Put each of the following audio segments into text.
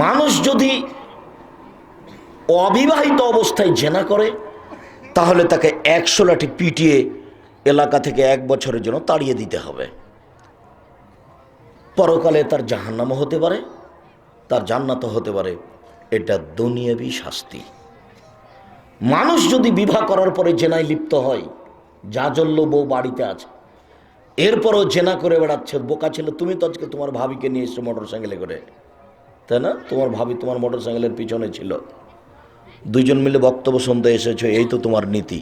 মানুষ যদি অবিবাহিত অবস্থায় জেনা করে তাহলে তাকে 100 লাঠি পিটিয়ে এলাকা থেকে 1 বছরের জন্য তাড়িয়ে দিতে হবে। পরকালে তার জাহান্নামও হতে পারে, তার জান্নাতও হতে পারে। এটা দুনিয়াবি শাস্তি। মানুষ যদি বিবাহ করার পরে জেনায় লিপ্ত হয়, জাজল্য বউ বাড়িতে আছে, এরপরও জেনা করে বেড়াচ্ছে, বোকা ছিল। তুমি তো আজকে তোমার ভাবিকে নিয়ে এসছো মোটর সাইকেলে করে, তাই না? তোমার ভাবি তোমার মোটর সাইকেলের পিছনে ছিল, দুইজন মিলে বক্তব্য শুনতে এসেছো, এই তো তোমার নীতি।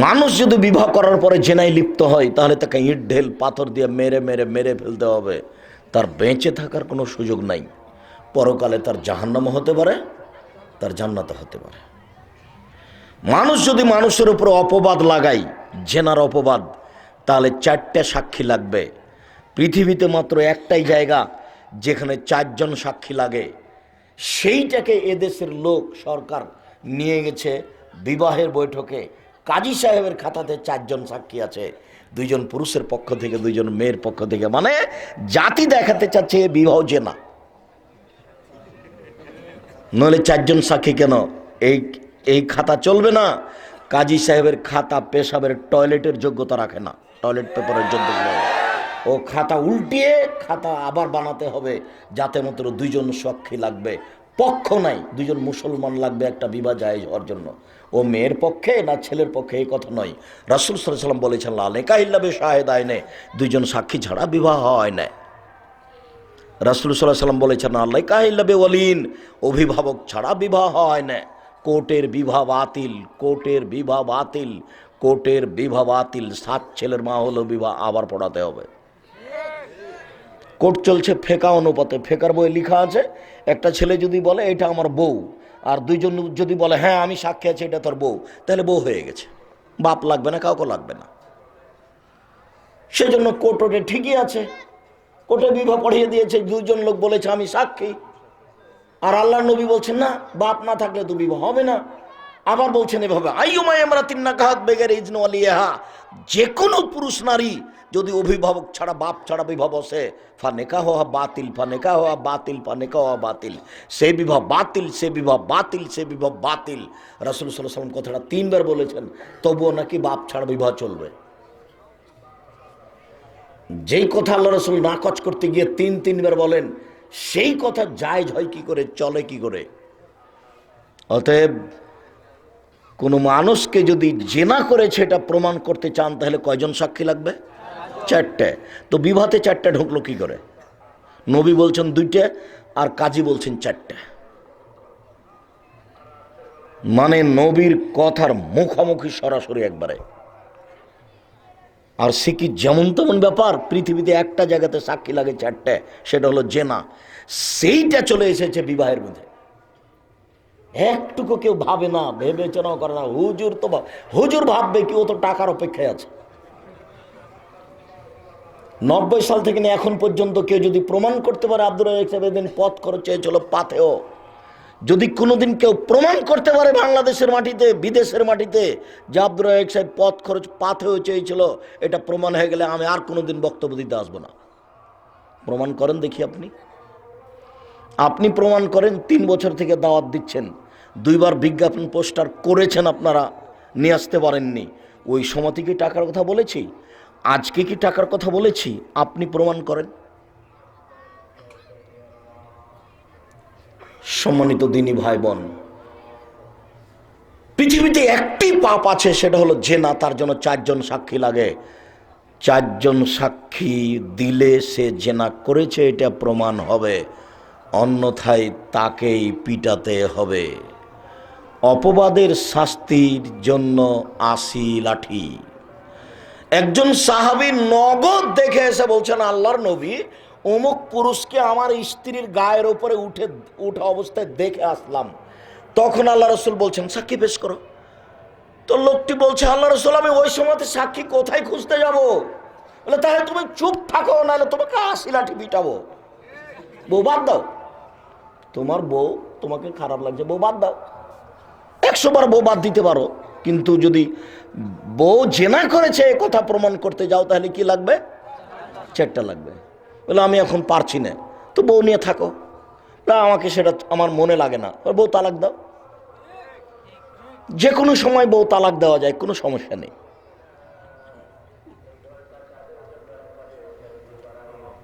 মানুষ যদি বিবাহ করার পরে জেনায় লিপ্ত হয় তাহলে তাকে ইট ঢেল পাথর দিয়ে মেরে মেরে মেরে ফেলতে হবে। তার বেঁচে থাকার কোনো সুযোগ নাই। পরকালে তার জাহান্নামও হতে পারে, তার জান্নাতও হতে পারে। মানুষ যদি মানুষের উপর অপবাদ লাগায়, জেনার অপবাদ, তাহলে 4টে সাক্ষী লাগবে। পৃথিবীতে মাত্র একটাই জায়গা যেখানে 4 জন সাক্ষী লাগে, সেইটাকে এদেশের লোক সরকার নিয়ে গেছে বিবাহের বৈঠকে। কাজী সাহেবের খাতাতে 4 জন সাক্ষী আছে, 2 জন পুরুষের পক্ষ থেকে, 2 জন মেয়ের পক্ষ থেকে। মানে জাতি দেখাতে চাচ্ছে বিবাহ জেনা। নইলে 4 জন সাক্ষী কেন? এই খাতা চলবে না। কাজী সাহেবের খাতা পেশাবের টয়লেটের যোগ্যতা রাখে না, টয়লেট পেপারের যোগ্যতা। ও খাতা উল্টিয়ে খাতা আবার বানাতে হবে, যাতে মাত্র 2 জন সাক্ষী লাগবে। পক্ষ নাই, 2 জন মুসলমান লাগবে একটা বিবাহ জায়েজ হওয়ার জন্য। ও মেয়ের পক্ষে না ছেলের পক্ষে এই কথা নয়। রাসূল সাল্লাল্লাহু আলাইহি ওয়াসাল্লাম বলেছেন, লা নিকাহা ইল্লা বিশাহিদাইনে, 2 জন সাক্ষী ছাড়া বিবাহ হয় না। রাসূল সাল্লাল্লাহু আলাইহি ওয়াসাল্লাম বলেছেন, লা নিকাহা ইল্লা বিওয়ালিন, অভিভাবক ছাড়া বিবাহ হয় না। কোর্টের বিবাহ বাতিল, কোর্টের বিবাহ বাতিল, কোর্টের বিবাহ বাতিল। 7 ছেলের মা হলো বিবাহ আবার পড়াতে হবে। কোর্ট চলছে ফেকা অনুপাতে। ফেকার বইয়ে লেখা আছে, একটা ছেলে যদি বলে এটা আমার বউ, আর 2 জন যদি বলে হ্যাঁ আমি সাক্ষী আছি এটা তোর বউ, তাহলে বউ হয়ে গেছে, বাপ লাগবে না, কাউকে লাগবে না। সেজন্য কোর্টে ঠিকই আছে, কোর্টে বিবাহ পড়িয়ে দিয়েছে। 2 জন লোক বলেছে আমি সাক্ষী, আর আল্লাহর নবী বলছেন না, বাপ না থাকলে তো বিবাহ হবে না। আবার বলছেন এভাবে, আইয়ুমা ইমরাতিন নাকাহাত বিগাইরি ইজনি ওয়ালিহা, যে কোনো পুরুষ নারী যদি অভিভাবক ছাড়া, বাপ ছাড়া বিবাহ বসে, ফা নিকাহুহা বাতিল, ফা নিকাহুহা বাতিল, ফা নিকাহুহা বাতিল, সে বিবাহ বাতিল, সে বিবাহ বাতিল, সে বিবাহ বাতিল। রাসূল সাল্লাল্লাহু আলাইহি ওয়াসাল্লাম কথাটা 3 বার বলেছেন, তবুও নাকি বাপ ছাড়া বিবাহ চলবে। যেই কথা আল্লাহ রাসূল নাকচ করতে গিয়ে 3 বার বলেন, সেই কথা জায়েজ হয় কি করে, চলে কি করে? অতএব কোনো মানুষকে যদি জেনা করেছে এটা প্রমাণ করতে চান, তাহলে কয়জন সাক্ষী লাগবে? 4টে। তো বিবাহতে 4টে ঢুকলো কি করে? নবী বলছেন 2টে, আর কাজী বলছেন 4টে। মানে নবীর কথার মুখোমুখি সরাসরি একবারে। আর সে কি যেমন তেমন ব্যাপার? পৃথিবীতে একটা জায়গাতে সাক্ষী লাগে 4টে, সেটা হলো জেনা। সেইটা চলে এসেছে বিবাহের মধ্যে। একটুকু কেউ ভাবে না, বিবেচনাও করে না। হুজুর তো হুজুর ভাববে কি, ও তো টাকার অপেক্ষায় আছে। 90 সাল থেকে নিয়ে এখন পর্যন্ত কেউ যদি প্রমাণ করতে পারে আব্দুর রাজ্জাক সাহেব এদিন পথ খরচ চেয়েছিল পাথেও, যদি কোনোদিন কেউ প্রমাণ করতে পারে বাংলাদেশের মাটিতে, বিদেশের মাটিতে, যে আব্দুর রাজ্জাক সাহেব পথ খরচ পাথেও চেয়েছিল, এটা প্রমাণ হয়ে গেলে আমি আর কোনোদিন বক্তব্য দিতে আসবো না। প্রমাণ করেন দেখি। আপনি প্রমাণ করেন। 3 বছর থেকে দাওয়াত দিচ্ছেন, 2 বার বিজ্ঞাপন পোস্টার করেছেন, আপনারা নিয়ে আসতে পারেননি। ওই সময়তে কি টাকার কথা বলেছি? আজকে কি টাকার কথা বলেছি? আপনি প্রমাণ করেন। সম্মানিত দিনী ভাই বোন, পৃথিবীতে একটি পাপ আছে, সেটা হলো জেনা। তার জন্য 4 জন সাক্ষী লাগে। 4 জন সাক্ষী দিলে সে জেনা করেছে এটা প্রমাণ হবে, অন্যথায় তাকেই পিটাতে হবে। অপবাদের শাস্তির জন্য 80 লাঠি। একজন সাহাবী নগদ দেখে এসে বলছেন, আল্লাহর নবী, অমুক পুরুষকে আমার স্ত্রীর গায়ের উপরে উঠা অবস্থায় দেখে আসলাম। তখন আল্লাহ রাসূল বলছেন, সাক্ষী পেশ করো। তো লোকটি বলছে, আল্লাহ রাসূল, আমি ওই সময়তে সাক্ষী কোথায় খুঁজতে যাব? বলে, তাহলে তুমি চুপ থাকো, নাহলে তোমাকে 80 লাঠি পিটাবো। বউ বাদ দাও, তোমার বউ তোমাকে খারাপ লাগছে, বউ বাদ দাও। 100 বার বউ বাদ দিতে পারো, কিন্তু যদি বউ জেনা করেছে কথা প্রমাণ করতে যাও, তাহলে কি লাগবে? 4টা লাগবে। বলে, আমি এখন পারছি না। তো বউ নিয়ে থাকো, না আমাকে সেটা আমার মনে লাগে না, বউ তালাক দাও। যে কোনো সময় বউ তালাক দেওয়া যায়, কোনো সমস্যা নেই।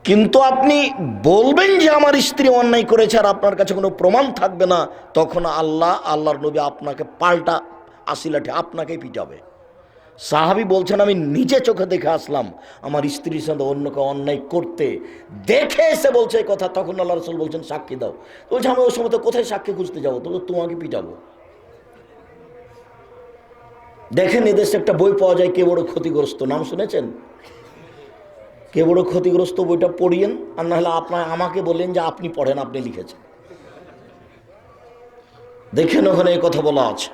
কিন্তু আপনি বলবেন যে আমার স্ত্রী অন্যায় করেছে আর আপনার কাছে কোনো প্রমাণ থাকবে না, তখন আল্লাহর নবী আপনাকে পাল্টা আসিলাঠে আপনাকেই পিটাবে। সাহাবী বলছেন আমি নিজে চোখে দেখে আসলাম আমার স্ত্রীর সাথে অন্য কেউ অন্যায় করতে, দেখে এসে বলছে এই কথা। তখন আল্লাহ রাসূল বলছেন সাক্ষী দাও। বলছে আমি ওই সময় তো কোথায় সাক্ষী খুঁজতে যাবো, তো তোমাকে পিটাবো। দেখেন এদেশে একটা বই পাওয়া যায় কে বড় ক্ষতিগ্রস্ত, নাম শুনেছেন? কে বড় ক্ষতিগ্রস্ত, বইটা পড়িয়েন, আর না হলে আমাকে বলেন যে আপনি পড়েন, আপনি লিখেছেন। দেখেন ওখানে এই কথা বলা আছে।